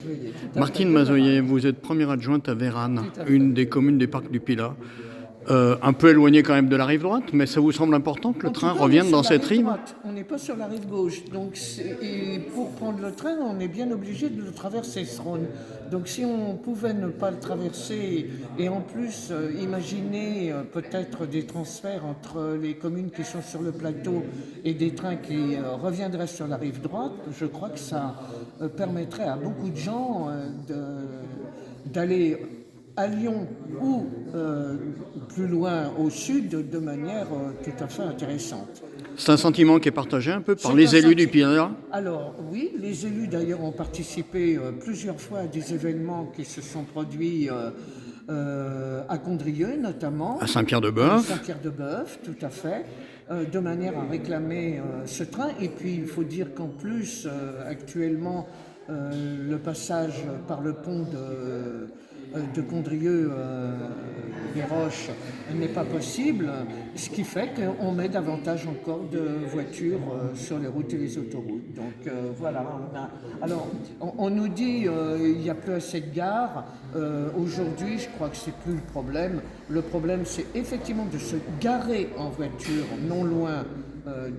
Oui, tout à fait, Martine de Mazoyer, Varane. vous êtes première adjointe à Vérane, Tout à fait. une des communes des parcs du Pilat. Un peu éloignée quand même de la rive droite, mais ça vous semble important que le En tout train cas, on est revienne sur dans la cette rive rive? droite, on n'est pas sur la rive gauche. Et pour prendre le train, on est bien obligé de le traverser ce Rhône. Donc si on pouvait ne pas le traverser et en plus imaginer peut-être des transferts entre les communes qui sont sur le plateau et des trains qui reviendraient sur la rive droite, je crois que ça permettrait à beaucoup de gens d'aller à Lyon ou plus loin au sud de manière tout à fait intéressante. C'est un sentiment qui est partagé un peu par C'est un les élus du sentiment. Pilat. Alors oui, les élus d'ailleurs ont participé plusieurs fois à des événements qui se sont produits à Condrieu notamment, À Saint-Pierre-de-Bœuf. Saint-Pierre-de-Bœuf, tout à fait, de manière à réclamer ce train. Et puis il faut dire qu'en plus actuellement le passage par le pont de Condrieu des Roches n'est pas possible, ce qui fait qu'on met davantage encore de voitures sur les routes et les autoroutes. Donc voilà. Alors on nous dit il n'y a plus assez de gares. Aujourd'hui, je crois que c'est plus le problème. Le problème, c'est effectivement de se garer en voiture non loin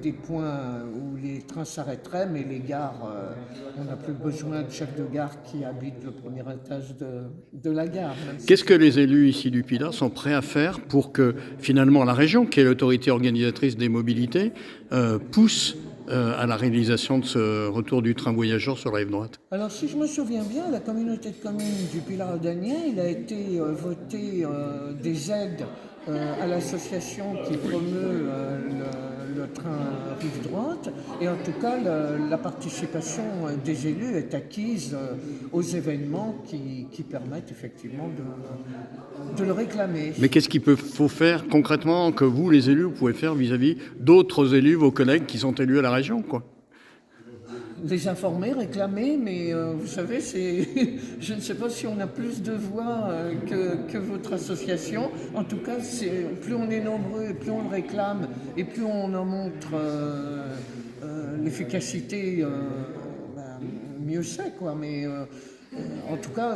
des points où les trains s'arrêteraient, mais les gares, on n'a plus besoin de chefs de gare qui habitent le premier étage de la gare. Qu'est-ce que les élus ici du Pilat sont prêts à faire pour que finalement la région, qui est l'autorité organisatrice des mobilités, pousse à la réalisation de ce retour du train voyageur sur la rive droite? Alors, si je me souviens bien, la communauté de communes du Pilat rhodanien, il a été voté des aides à l'association qui promeut le train rive droite. Et en tout cas, la participation des élus est acquise aux événements qui permettent effectivement de le réclamer. Mais qu'est-ce faut faire concrètement que vous, les élus, vous pouvez faire vis-à-vis d'autres élus, vos collègues qui sont élus à la région, quoi? Les informer, réclamer, mais vous savez, je ne sais pas si on a plus de voix que votre association. En tout cas, plus on est nombreux, et plus on le réclame, et plus on en montre l'efficacité, mieux c'est, quoi. Mais en tout cas,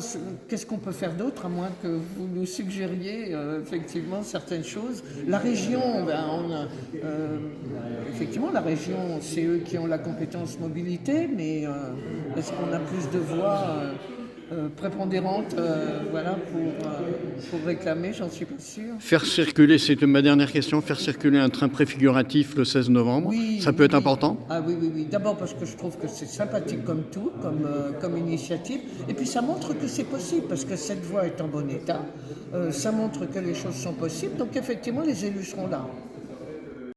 qu'est-ce qu'on peut faire d'autre à moins que vous nous suggériez effectivement certaines choses. La région, effectivement, la région, c'est eux qui ont la compétence mobilité, mais est-ce qu'on a plus de voix prépondérantes voilà, pour réclamer? J'en suis pas sûre. Faire circuler, c'est ma dernière question, faire circuler un train préfiguratif le 16 novembre, Oui, ça peut oui, être oui. important? Ah oui, oui, oui. D'abord parce que je trouve que c'est sympathique comme tout, comme initiative. Et puis ça montre que c'est possible, parce que cette voie est en bon état. Ça montre que les choses sont possibles. Donc effectivement, les élus seront là.